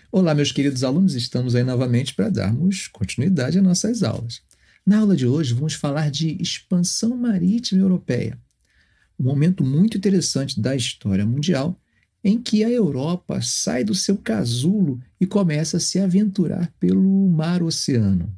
Olá, meus queridos alunos, estamos aí novamente para darmos continuidade às nossas aulas. Na aula de hoje, vamos falar de expansão marítima europeia, um momento muito interessante da história mundial em que a Europa sai do seu casulo e começa a se aventurar pelo mar-oceano.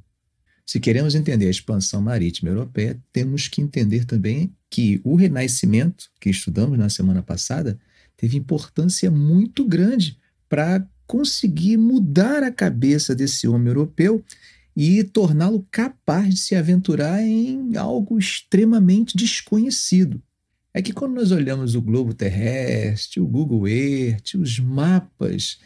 Se queremos entender a expansão marítima europeia, temos que entender também que o Renascimento, que estudamos na semana passada, teve importância muito grande para conseguir mudar a cabeça desse homem europeu e torná-lo capaz de se aventurar em algo extremamente desconhecido. É que quando nós olhamos o globo terrestre, o Google Earth, os mapas,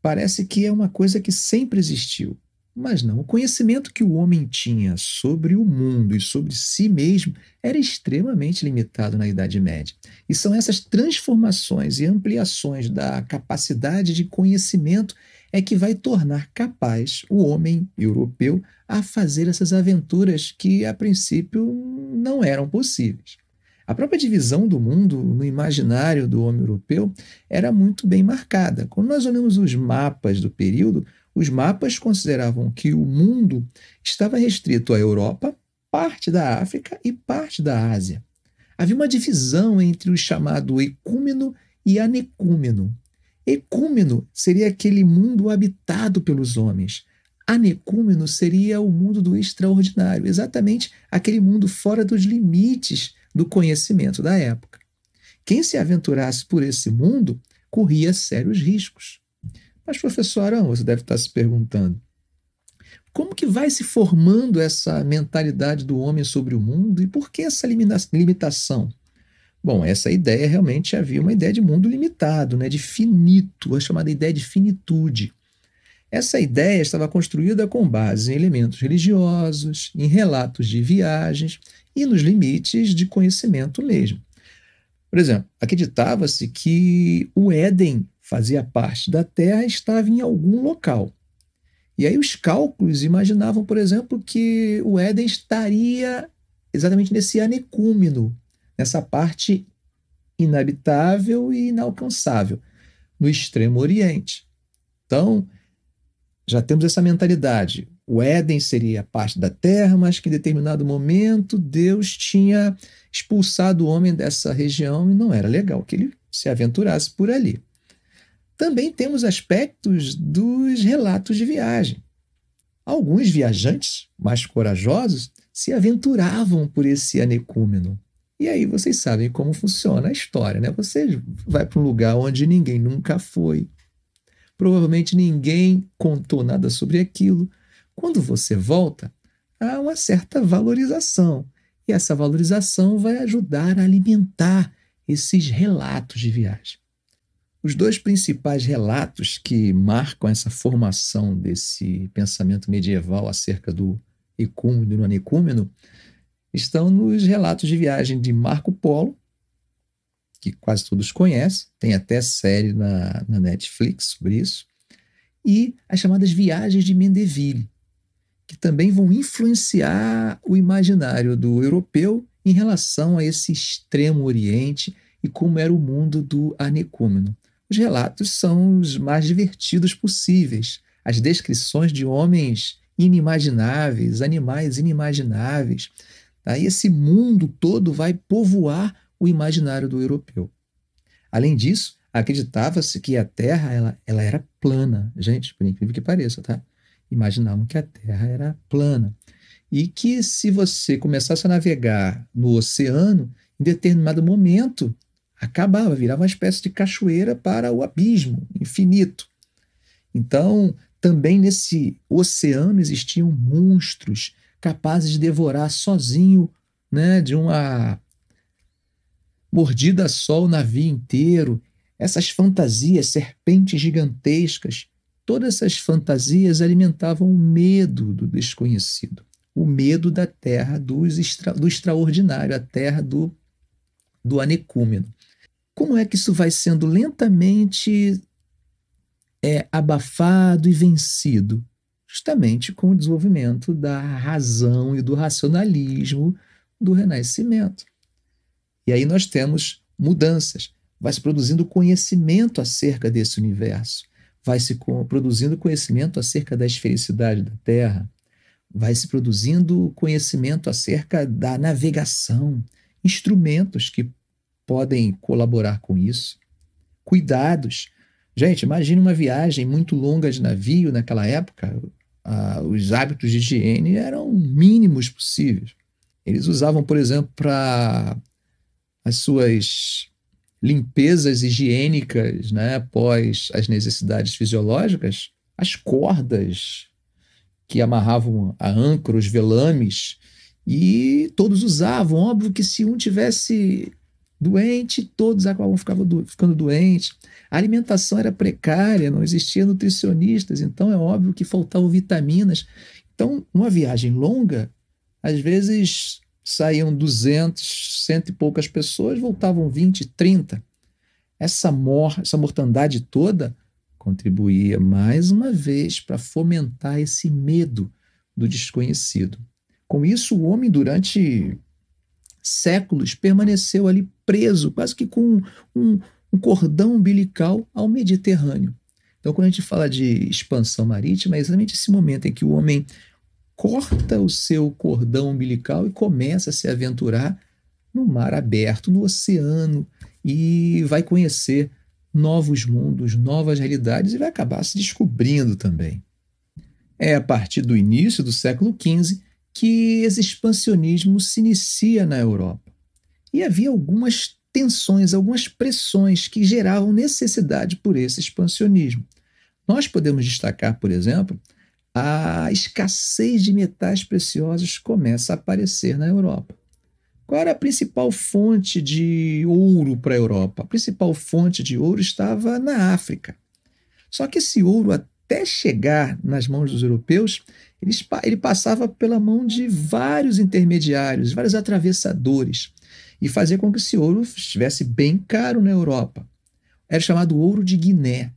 parece que é uma coisa que sempre existiu. Mas não, o conhecimento que o homem tinha sobre o mundo e sobre si mesmo era extremamente limitado na Idade Média. E são essas transformações e ampliações da capacidade de conhecimento é que vai tornar capaz o homem europeu a fazer essas aventuras que, a princípio, não eram possíveis. A própria divisão do mundo no imaginário do homem europeu era muito bem marcada. Quando nós olhamos os mapas do período, os mapas consideravam que o mundo estava restrito à Europa, parte da África e parte da Ásia. Havia uma divisão entre o chamado ecúmeno e anecúmeno. Ecúmeno seria aquele mundo habitado pelos homens. Anecúmeno seria o mundo do extraordinário, exatamente aquele mundo fora dos limites do conhecimento da época. Quem se aventurasse por esse mundo corria sérios riscos. Mas, professor Arão, você deve estar se perguntando, como que vai se formando essa mentalidade do homem sobre o mundo e por que essa limitação? Bom, essa ideia realmente havia uma ideia de mundo limitado, né, de finito, a chamada ideia de finitude. Essa ideia estava construída com base em elementos religiosos, em relatos de viagens e nos limites de conhecimento mesmo. Por exemplo, acreditava-se que o Éden fazia parte da Terra e estava em algum local. E aí os cálculos imaginavam, por exemplo, que o Éden estaria exatamente nesse anecúmeno, nessa parte inabitável e inalcançável, no Extremo Oriente. Então, já temos essa mentalidade. O Éden seria parte da Terra, mas que em determinado momento Deus tinha expulsado o homem dessa região e não era legal que ele se aventurasse por ali. Também temos aspectos dos relatos de viagem. Alguns viajantes mais corajosos se aventuravam por esse anecúmeno. E aí vocês sabem como funciona a história, né? Você vai para um lugar onde ninguém nunca foi. Provavelmente ninguém contou nada sobre aquilo. Quando você volta, há uma certa valorização. E essa valorização vai ajudar a alimentar esses relatos de viagem. Os dois principais relatos que marcam essa formação desse pensamento medieval acerca do ecúmeno e do anecúmeno estão nos relatos de viagem de Marco Polo, que quase todos conhecem, tem até série na Netflix sobre isso, e as chamadas viagens de Mendeville, que também vão influenciar o imaginário do europeu em relação a esse extremo oriente e como era o mundo do anecúmeno. Os relatos são os mais divertidos possíveis, as descrições de homens inimagináveis, animais inimagináveis. Tá? E esse mundo todo vai povoar o imaginário do europeu. Além disso, acreditava-se que a Terra ela era plana. Gente, por incrível que pareça, tá? Imaginavam que a Terra era plana. E que se você começasse a navegar no oceano, em determinado momento, acabava, virava uma espécie de cachoeira para o abismo infinito. Então, também nesse oceano existiam monstros capazes de devorar sozinho, né, de uma mordida só o navio inteiro. Essas fantasias, serpentes gigantescas, todas essas fantasias alimentavam o medo do desconhecido, o medo da terra do extraordinário, a terra do anecúmeno. Como é que isso vai sendo lentamente abafado e vencido? Justamente com o desenvolvimento da razão e do racionalismo do Renascimento. E aí nós temos mudanças. Vai se produzindo conhecimento acerca desse universo. vai se produzindo conhecimento acerca da esfericidade da Terra, vai se produzindo conhecimento acerca da navegação, instrumentos que podem colaborar com isso, cuidados. Gente, imagine uma viagem muito longa de navio naquela época, os hábitos de higiene eram mínimos possíveis. Eles usavam, por exemplo, para as suas limpezas higiênicas, né, após as necessidades fisiológicas, as cordas que amarravam a âncora, os velames, e todos usavam. Óbvio que se um tivesse doente, todos acabavam ficando doentes. A alimentação era precária, não existia nutricionistas, então é óbvio que faltavam vitaminas. Então, uma viagem longa, às vezes saíam 200, cento e poucas pessoas, voltavam 20, 30. Essa mortandade toda contribuía mais uma vez para fomentar esse medo do desconhecido. Com isso, o homem, durante séculos, permaneceu ali preso, quase que com um cordão umbilical ao Mediterrâneo. Então, quando a gente fala de expansão marítima, é exatamente esse momento em que o homem corta o seu cordão umbilical e começa a se aventurar no mar aberto, no oceano, e vai conhecer novos mundos, novas realidades e vai acabar se descobrindo também. É a partir do início do século XV que esse expansionismo se inicia na Europa. E havia algumas tensões, algumas pressões que geravam necessidade por esse expansionismo. Nós podemos destacar, por exemplo, a escassez de metais preciosos começa a aparecer na Europa. Qual era a principal fonte de ouro para a Europa? A principal fonte de ouro estava na África. Só que esse ouro, até chegar nas mãos dos europeus, ele passava pela mão de vários intermediários, vários atravessadores, e fazia com que esse ouro estivesse bem caro na Europa. Era chamado ouro de Guiné,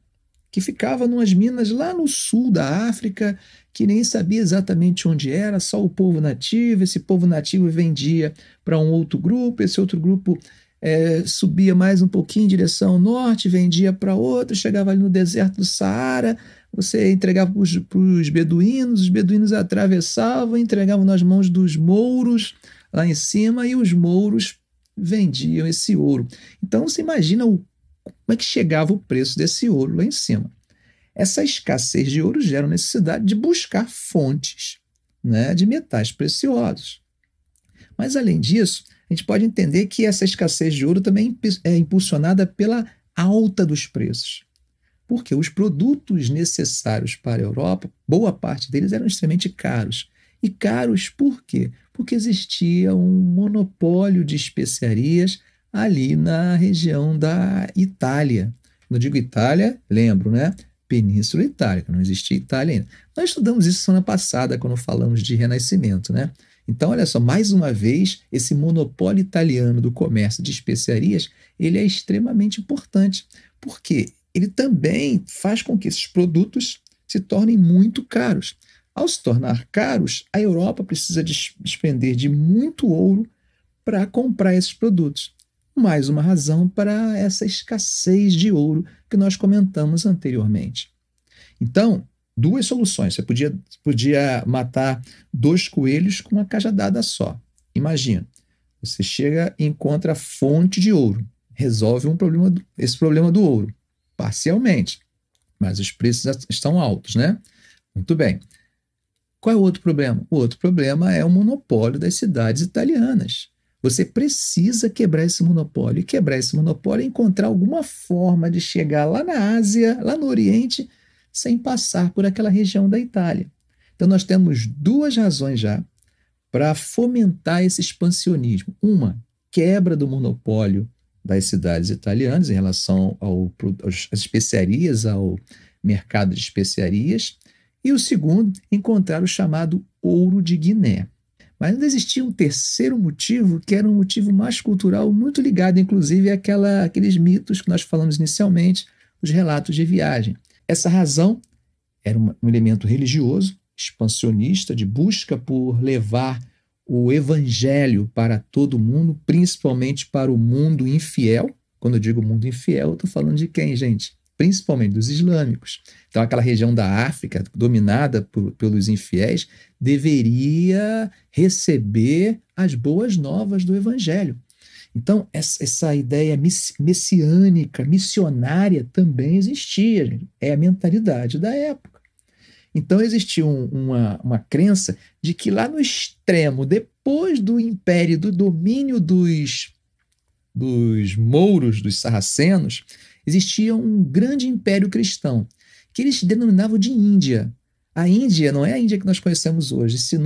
que ficava numas minas lá no sul da África, que nem sabia exatamente onde era, só o povo nativo. Esse povo nativo vendia para um outro grupo, esse outro grupo subia mais um pouquinho em direção ao norte, vendia para outro, chegava ali no deserto do Saara, você entregava para os beduínos, os beduínos atravessavam, entregavam nas mãos dos mouros lá em cima, e os mouros vendiam esse ouro. Então você imagina como é que chegava o preço desse ouro lá em cima. Essa escassez de ouro gera a necessidade de buscar fontes, né, de metais preciosos. Mas, além disso, a gente pode entender que essa escassez de ouro também é impulsionada pela alta dos preços. Porque os produtos necessários para a Europa, boa parte deles eram extremamente caros. E caros por quê? Porque existia um monopólio de especiarias ali na região da Itália. Quando eu digo Itália, lembro, né? Península Itálica, não existia Itália ainda. Nós estudamos isso semana passada, quando falamos de Renascimento, né? Então, olha só, mais uma vez, esse monopólio italiano do comércio de especiarias, ele é extremamente importante, porque ele também faz com que esses produtos se tornem muito caros. Ao se tornar caros, a Europa precisa despender de muito ouro para comprar esses produtos. Mais uma razão para essa escassez de ouro que nós comentamos anteriormente. Então, duas soluções. Você podia matar 2 coelhos com uma cajadada só. Imagina, você chega e encontra a fonte de ouro. Resolve esse problema do ouro, parcialmente. Mas os preços estão altos, né? Muito bem. Qual é o outro problema? O outro problema é o monopólio das cidades italianas. Você precisa quebrar esse monopólio. E quebrar esse monopólio é encontrar alguma forma de chegar lá na Ásia, lá no Oriente, sem passar por aquela região da Itália. Então, nós temos 2 razões já para fomentar esse expansionismo. Uma, quebra do monopólio das cidades italianas em relação às especiarias, ao mercado de especiarias. E o segundo, encontrar o chamado ouro de Guiné. Mas ainda existia um terceiro motivo, que era um motivo mais cultural, muito ligado, inclusive, àqueles mitos que nós falamos inicialmente, os relatos de viagem. Essa razão era um elemento religioso, expansionista, de busca por levar o evangelho para todo mundo, principalmente para o mundo infiel. Quando eu digo mundo infiel, eu estou falando de quem, gente? principalmente dos islâmicos. Então, aquela região da África, dominada pelos infiéis, deveria receber as boas novas do Evangelho. Então, essa ideia messiânica, missionária, também existia, gente. É a mentalidade da época. Então, existia uma crença de que lá no extremo, depois do império, do domínio dos mouros, dos sarracenos, existia um grande império cristão, que eles denominavam de Índia. A Índia não é a Índia que nós conhecemos hoje. Esse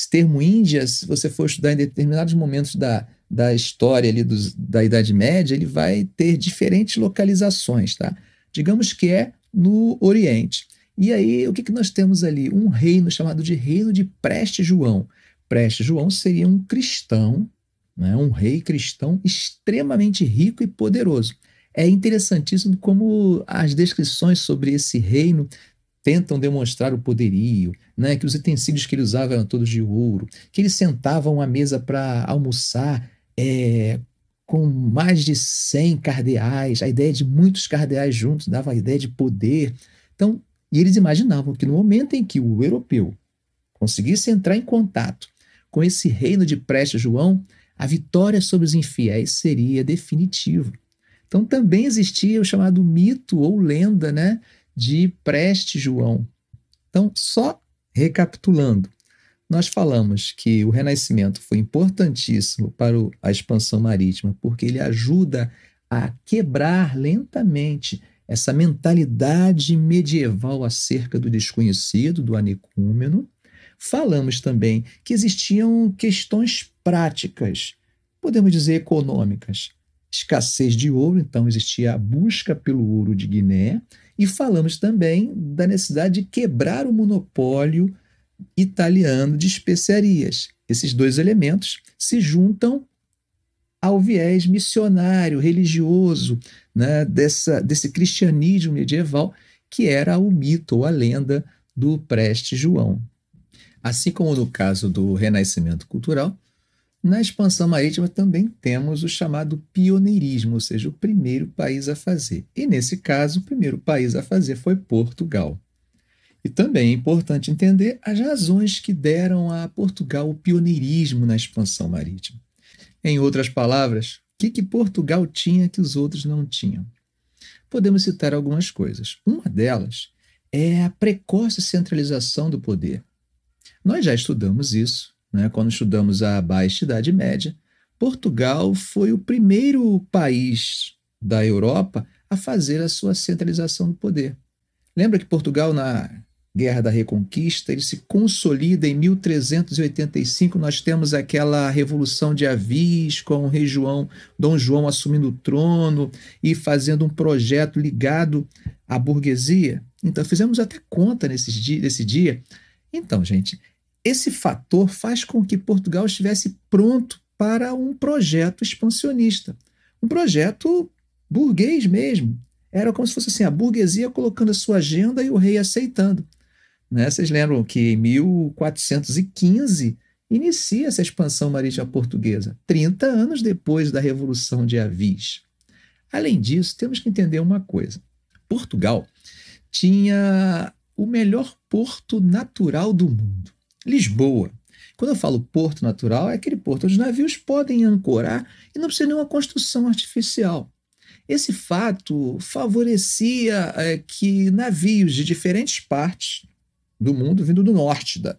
termo Índia, se você for estudar em determinados momentos da história ali da Idade Média, ele vai ter diferentes localizações, tá? Digamos que é no Oriente. E aí, o que nós temos ali? Um reino chamado de Reino de Preste João. Preste João seria um cristão, né? Um rei cristão extremamente rico e poderoso. É interessantíssimo como as descrições sobre esse reino tentam demonstrar o poderio, né? Que os utensílios que ele usava eram todos de ouro, que eles sentavam à mesa para almoçar com mais de 100 cardeais. A ideia de muitos cardeais juntos dava a ideia de poder. Então, e eles imaginavam que no momento em que o europeu conseguisse entrar em contato com esse reino de Preste João, a vitória sobre os infiéis seria definitiva. Então também existia o chamado mito ou lenda, né, de Preste João. Então, só recapitulando, nós falamos que o Renascimento foi importantíssimo para a expansão marítima, porque ele ajuda a quebrar lentamente essa mentalidade medieval acerca do desconhecido, do anecúmeno. Falamos também que existiam questões práticas, podemos dizer econômicas, escassez de ouro, então existia a busca pelo ouro de Guiné, e falamos também da necessidade de quebrar o monopólio italiano de especiarias. Esses dois elementos se juntam ao viés missionário, religioso, né, desse cristianismo medieval, que era o mito ou a lenda do Preste João. Assim como no caso do Renascimento cultural, na expansão marítima também temos o chamado pioneirismo, ou seja, o primeiro país a fazer. E nesse caso, o primeiro país a fazer foi Portugal. E também é importante entender as razões que deram a Portugal o pioneirismo na expansão marítima. Em outras palavras, o que Portugal tinha que os outros não tinham? Podemos citar algumas coisas. Uma delas é a precoce centralização do poder. Nós já estudamos isso, né? Quando estudamos a Baixa Idade Média. Portugal foi o primeiro país da Europa a fazer a sua centralização do poder. Lembra que Portugal, na Guerra da Reconquista, ele se consolida em 1385, nós temos aquela Revolução de Avis, com o rei Dom João assumindo o trono e fazendo um projeto ligado à burguesia. Então, fizemos até conta nesse dia. Então, gente, esse fator faz com que Portugal estivesse pronto para um projeto expansionista, um projeto burguês mesmo. Era como se fosse assim, a burguesia colocando a sua agenda e o rei aceitando. Né? Vocês lembram que em 1415 inicia essa expansão marítima portuguesa, 30 anos depois da Revolução de Avis. Além disso, temos que entender uma coisa. Portugal tinha o melhor porto natural do mundo, Lisboa. Quando eu falo porto natural, é aquele porto onde os navios podem ancorar e não precisa de nenhuma construção artificial. Esse fato favorecia que navios de diferentes partes do mundo, vindo do norte do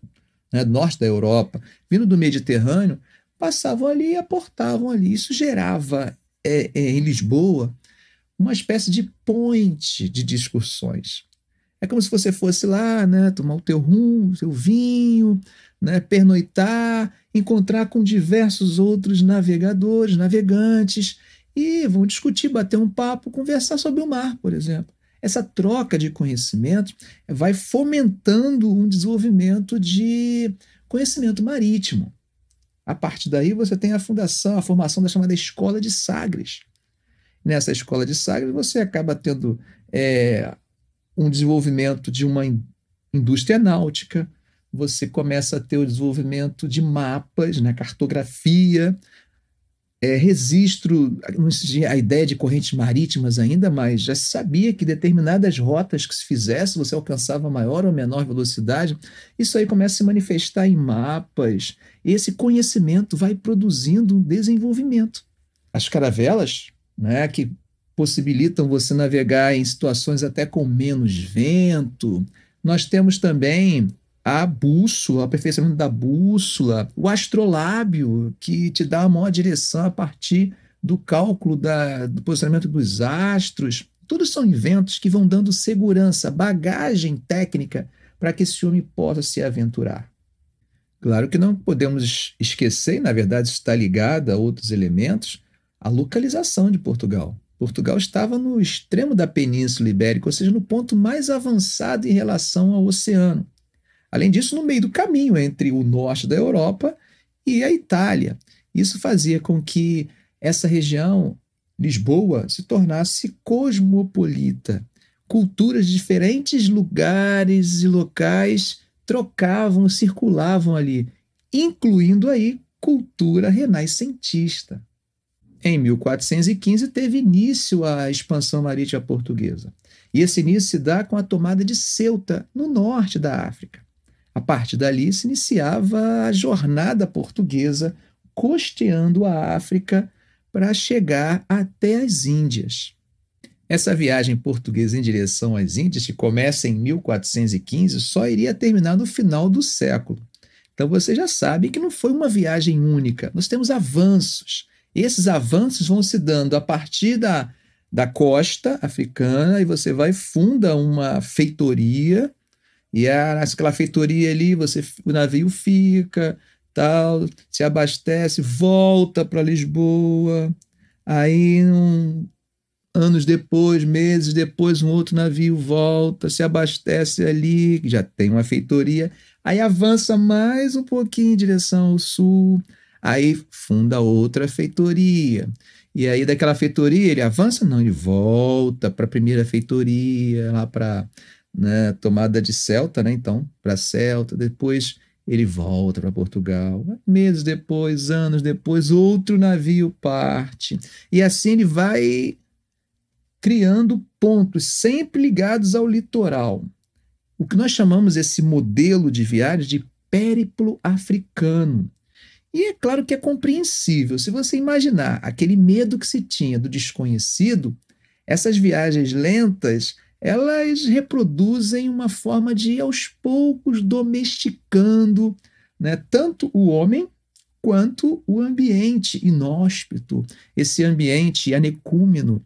norte da Europa, vindo do Mediterrâneo, passavam ali e aportavam ali. Isso gerava em Lisboa uma espécie de ponte de discussões. É como se você fosse lá, né, tomar o teu rum, o teu vinho, né, pernoitar, encontrar com diversos outros navegadores, navegantes, e vão discutir, bater um papo, conversar sobre o mar, por exemplo. Essa troca de conhecimento vai fomentando um desenvolvimento de conhecimento marítimo. A partir daí você tem a formação da chamada Escola de Sagres. Nessa Escola de Sagres você acaba tendo um desenvolvimento de uma indústria náutica, você começa a ter o desenvolvimento de mapas, né, cartografia, registro, não existia a ideia de correntes marítimas ainda, mas já se sabia que determinadas rotas que se fizesse, você alcançava maior ou menor velocidade. Isso aí começa a se manifestar em mapas. Esse conhecimento vai produzindo um desenvolvimento. As caravelas, né, que possibilitam você navegar em situações até com menos vento. Nós temos também a bússola, o aperfeiçoamento da bússola, o astrolábio, que te dá a maior direção a partir do cálculo do posicionamento dos astros. Tudo são inventos que vão dando segurança, bagagem técnica para que esse homem possa se aventurar. Claro que não podemos esquecer, e na verdade isso está ligado a outros elementos, a localização de Portugal. Portugal estava no extremo da Península Ibérica, ou seja, no ponto mais avançado em relação ao oceano. Além disso, no meio do caminho entre o norte da Europa e a Itália. Isso fazia com que essa região, Lisboa, se tornasse cosmopolita. Culturas de diferentes lugares e locais trocavam, circulavam ali, incluindo aí cultura renascentista. Em 1415 teve início a expansão marítima portuguesa. E esse início se dá com a tomada de Ceuta, no norte da África. A partir dali se iniciava a jornada portuguesa costeando a África para chegar até as Índias. Essa viagem portuguesa em direção às Índias, que começa em 1415, só iria terminar no final do século. Então você já sabe que não foi uma viagem única. Nós temos avanços. Esses avanços vão se dando a partir da costa africana, e você vai funda uma feitoria, e aquela feitoria ali, o navio fica, tal, se abastece, volta para Lisboa, aí anos depois, meses depois, um outro navio volta, se abastece ali, já tem uma feitoria, aí avança mais um pouquinho em direção ao sul, aí funda outra feitoria. E aí daquela feitoria ele avança? Não, ele volta para a primeira feitoria, lá para, né, tomada de Ceuta, né, então, para Ceuta, depois ele volta para Portugal. Meses depois, anos depois, outro navio parte. E assim ele vai criando pontos sempre ligados ao litoral. O que nós chamamos esse modelo de viagem de périplo africano. E é claro que é compreensível. Se você imaginar aquele medo que se tinha do desconhecido, essas viagens lentas, elas reproduzem uma forma de ir aos poucos domesticando, né, tanto o homem quanto o ambiente inóspito, esse ambiente anecúmeno.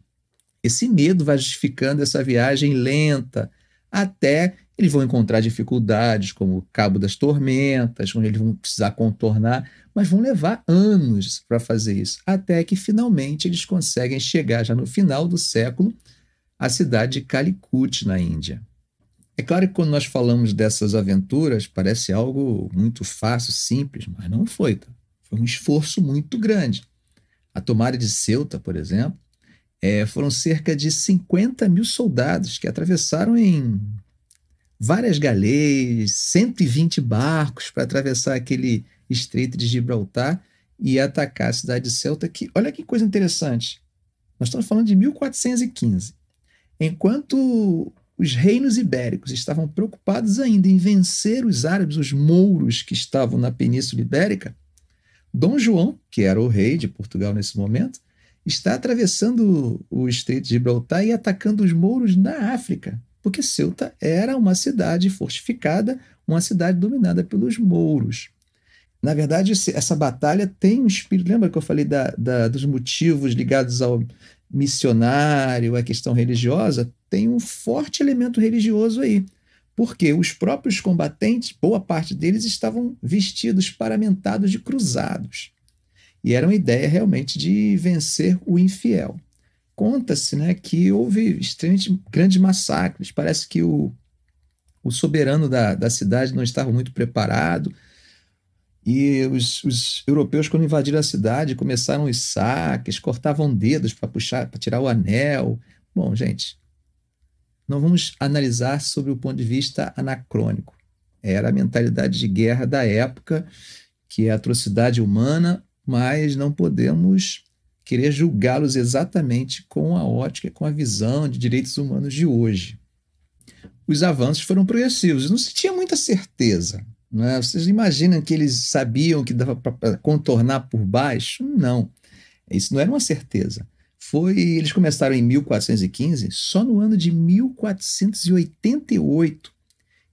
Esse medo vai justificando essa viagem lenta, até eles vão encontrar dificuldades, como o Cabo das Tormentas, onde eles vão precisar contornar, mas vão levar anos para fazer isso, até que finalmente eles conseguem chegar, já no final do século, à cidade de Calicut, na Índia. É claro que quando nós falamos dessas aventuras, parece algo muito fácil, simples, mas não foi. Tá? Foi um esforço muito grande. A tomada de Ceuta, por exemplo, foram cerca de 50 mil soldados que atravessaram em várias galeias, 120 barcos para atravessar aquele estreito de Gibraltar e atacar a cidade de Ceuta. Que, olha que coisa interessante, nós estamos falando de 1415. Enquanto os reinos ibéricos estavam preocupados ainda em vencer os árabes, os mouros que estavam na Península Ibérica, Dom João, que era o rei de Portugal nesse momento, está atravessando o Estreito de Gibraltar e atacando os mouros na África, porque Ceuta era uma cidade fortificada, uma cidade dominada pelos mouros. Na verdade, essa batalha tem um espírito, lembra que eu falei dos motivos ligados ao missionário, à questão religiosa? Tem um forte elemento religioso aí, porque os próprios combatentes, boa parte deles, estavam vestidos, paramentados de cruzados. E era uma ideia realmente de vencer o infiel. Conta-se, né, que houve extremamente grandes massacres. Parece que o soberano da cidade não estava muito preparado. E os europeus, quando invadiram a cidade, começaram os saques, cortavam dedos para tirar o anel. Bom, gente, não vamos analisar sobre o ponto de vista anacrônico. Era a mentalidade de guerra da época, que é a atrocidade humana, mas não podemos querer julgá-los exatamente com a ótica, com a visão de direitos humanos de hoje. Os avanços foram progressivos, não se tinha muita certeza. Né? Vocês imaginam que eles sabiam que dava para contornar por baixo? Não, isso não era uma certeza. Eles começaram em 1415, só no ano de 1488,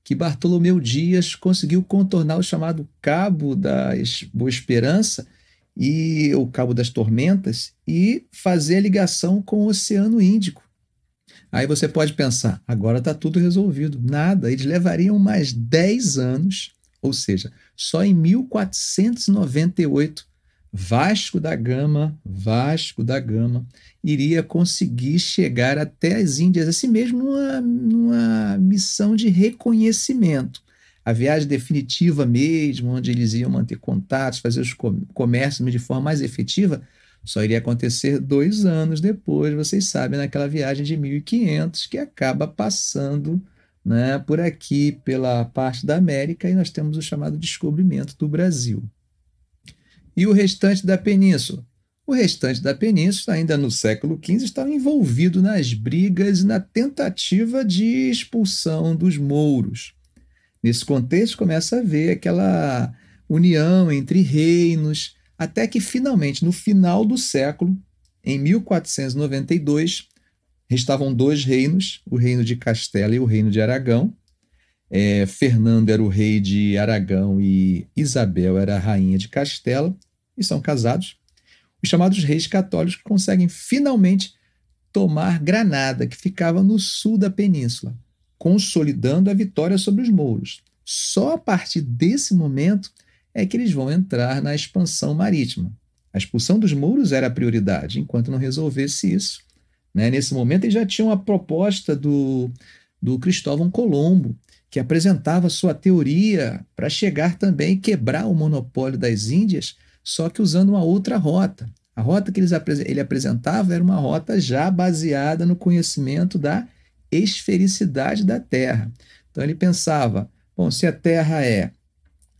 que Bartolomeu Dias conseguiu contornar o chamado Cabo da Boa Esperança e o Cabo das Tormentas e fazer a ligação com o Oceano Índico. Aí você pode pensar, agora está tudo resolvido. Nada, eles levariam mais 10 anos, ou seja, só em 1498, Vasco da Gama iria conseguir chegar até as Índias, assim mesmo numa missão de reconhecimento. A viagem definitiva mesmo, onde eles iam manter contatos, fazer os comércios de forma mais efetiva, só iria acontecer 2 anos depois, vocês sabem, naquela viagem de 1500, que acaba passando, né, por aqui, pela parte da América, e nós temos o chamado descobrimento do Brasil. E o restante da península? O restante da península, ainda no século XV, estava envolvido nas brigas e na tentativa de expulsão dos mouros. Nesse contexto, começa a haver aquela união entre reinos, até que, finalmente, no final do século, em 1492, restavam 2 reinos, o reino de Castela e o reino de Aragão. Fernando era o rei de Aragão e Isabel era a rainha de Castela, e são casados. Os chamados reis católicos conseguem finalmente tomar Granada, que ficava no sul da península, consolidando a vitória sobre os mouros. Só a partir desse momento é que eles vão entrar na expansão marítima. A expulsão dos mouros era a prioridade, enquanto não resolvesse isso. Né? Nesse momento, eles já tinham a proposta do Cristóvão Colombo, que apresentava sua teoria para chegar também e quebrar o monopólio das Índias, só que usando uma outra rota. A rota que ele apresentava era uma rota já baseada no conhecimento da esfericidade da Terra. Então ele pensava, bom, se a Terra é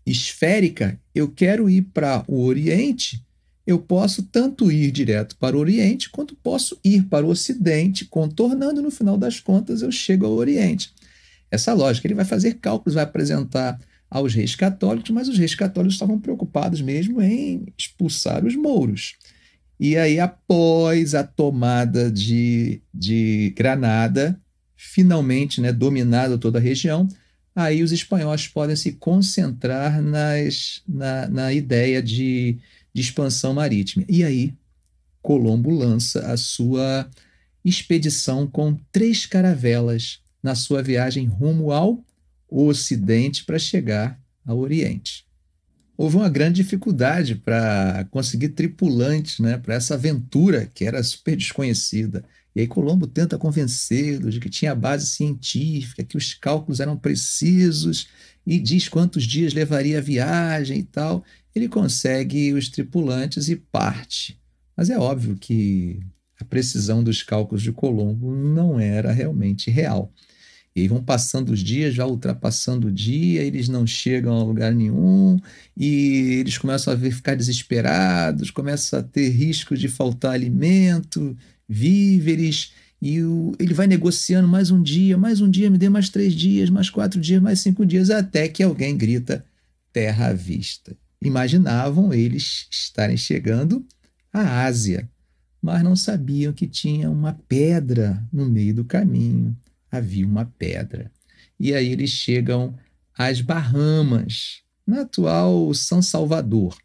esférica, eu quero ir para o Oriente, eu posso tanto ir direto para o Oriente, quanto posso ir para o Ocidente, contornando, no final das contas eu chego ao Oriente. Essa lógica, ele vai fazer cálculos, vai apresentar aos reis católicos, mas os reis católicos estavam preocupados mesmo em expulsar os mouros. E aí, após a tomada de Granada, finalmente, né, dominada toda a região, aí os espanhóis podem se concentrar na ideia de expansão marítima. E aí, Colombo lança a sua expedição com 3 caravelas na sua viagem rumo ao Ocidente para chegar ao Oriente. Houve uma grande dificuldade para conseguir tripulantes, né, para essa aventura que era super desconhecida. E aí Colombo tenta convencê-los de que tinha base científica, que os cálculos eram precisos e diz quantos dias levaria a viagem e tal. Ele consegue os tripulantes e parte. Mas é óbvio que a precisão dos cálculos de Colombo não era realmente real. E aí vão passando os dias, já ultrapassando o dia, eles não chegam a lugar nenhum e eles começam a ficar desesperados, começam a ter risco de faltar alimento, víveres, e ele vai negociando mais um dia, me dê mais 3 dias, mais 4 dias, mais 5 dias, até que alguém grita terra à vista. Imaginavam eles estarem chegando à Ásia, mas não sabiam que tinha uma pedra no meio do caminho. Havia uma pedra. E aí eles chegam às Bahamas, na atual São Salvador.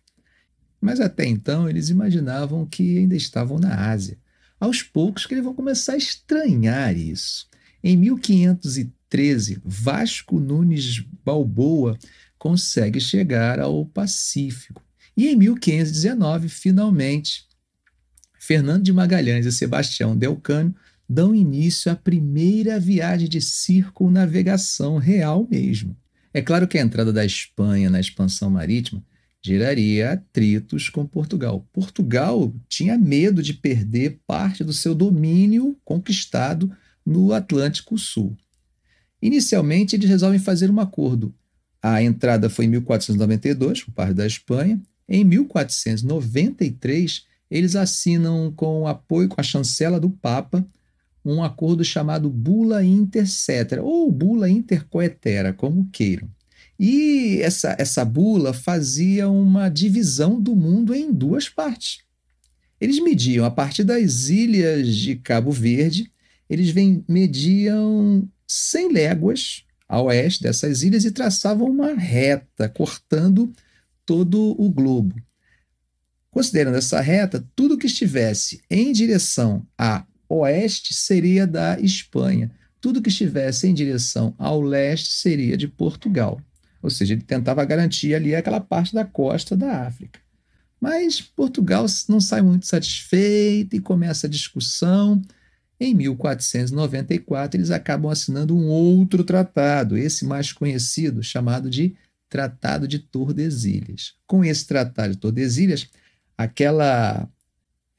Mas até então eles imaginavam que ainda estavam na Ásia. Aos poucos que eles vão começar a estranhar isso. Em 1513, Vasco Nunes Balboa consegue chegar ao Pacífico. E em 1519, finalmente, Fernando de Magalhães e Sebastião de Elcano dão início à primeira viagem de circunnavegação real mesmo. É claro que a entrada da Espanha na expansão marítima geraria atritos com Portugal. Portugal tinha medo de perder parte do seu domínio conquistado no Atlântico Sul. Inicialmente, eles resolvem fazer um acordo. A entrada foi em 1492, por parte da Espanha. Em 1493, eles assinam com o apoio, com a chancela do Papa, um acordo chamado Bula Inter Cetera, ou Bula Inter Coetera, como queiram. E essa bula fazia uma divisão do mundo em duas partes. Eles mediam, a partir das ilhas de Cabo Verde, eles mediam 100 léguas a oeste dessas ilhas e traçavam uma reta, cortando todo o globo. Considerando essa reta, tudo que estivesse em direção a oeste seria da Espanha. Tudo que estivesse em direção ao leste seria de Portugal. Ou seja, ele tentava garantir ali aquela parte da costa da África. Mas Portugal não sai muito satisfeito e começa a discussão. Em 1494, eles acabam assinando um outro tratado, esse mais conhecido, chamado de Tratado de Tordesilhas. Com esse Tratado de Tordesilhas, aquela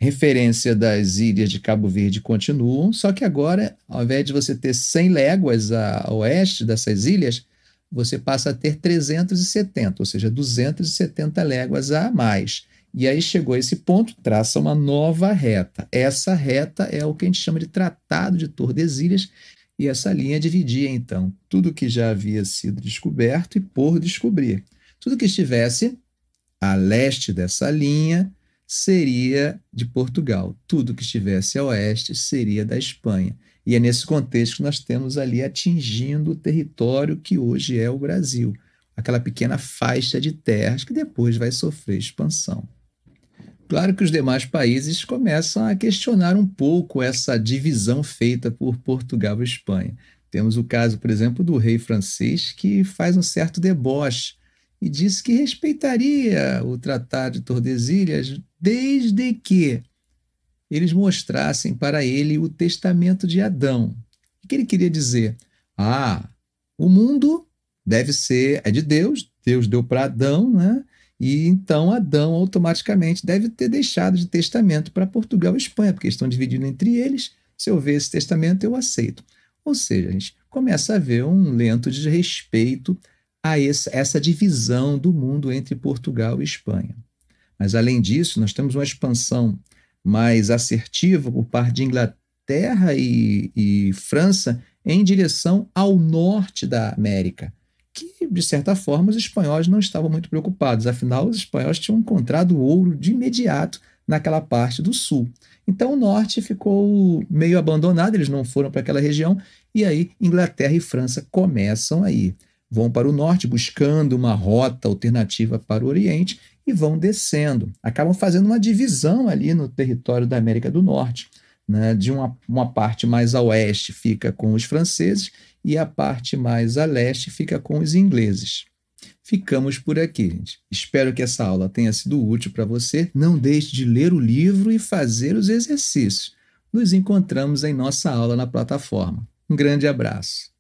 referência das ilhas de Cabo Verde continuam, só que agora, ao invés de você ter 100 léguas a oeste dessas ilhas, você passa a ter 370, ou seja, 270 léguas a mais. E aí chegou a esse ponto, traça uma nova reta. Essa reta é o que a gente chama de Tratado de Tordesilhas, e essa linha dividia, então, tudo que já havia sido descoberto e por descobrir. Tudo que estivesse a leste dessa linha seria de Portugal. Tudo que estivesse a oeste seria da Espanha. E é nesse contexto que nós temos ali atingindo o território que hoje é o Brasil, aquela pequena faixa de terras que depois vai sofrer expansão. Claro que os demais países começam a questionar um pouco essa divisão feita por Portugal e Espanha. Temos o caso, por exemplo, do rei francês, que faz um certo deboche e disse que respeitaria o Tratado de Tordesilhas desde que eles mostrassem para ele o testamento de Adão. O que ele queria dizer? O mundo é de Deus, Deus deu para Adão, né? E então Adão automaticamente deve ter deixado de testamento para Portugal e Espanha, porque estão dividindo entre eles. Se eu ver esse testamento, eu aceito. Ou seja, a gente começa a ver um lento desrespeito a essa divisão do mundo entre Portugal e Espanha. Mas, além disso, nós temos uma expansão mais assertiva por parte de Inglaterra e França em direção ao norte da América, que, de certa forma, os espanhóis não estavam muito preocupados. Afinal, os espanhóis tinham encontrado ouro de imediato naquela parte do sul. Então, o norte ficou meio abandonado, eles não foram para aquela região, e aí Inglaterra e França começam a ir. Vão para o norte buscando uma rota alternativa para o Oriente e vão descendo. Acabam fazendo uma divisão ali no território da América do Norte, né? De uma parte mais a oeste fica com os franceses e a parte mais a leste fica com os ingleses. Ficamos por aqui, gente. Espero que essa aula tenha sido útil para você. Não deixe de ler o livro e fazer os exercícios. Nos encontramos em nossa aula na plataforma. Um grande abraço.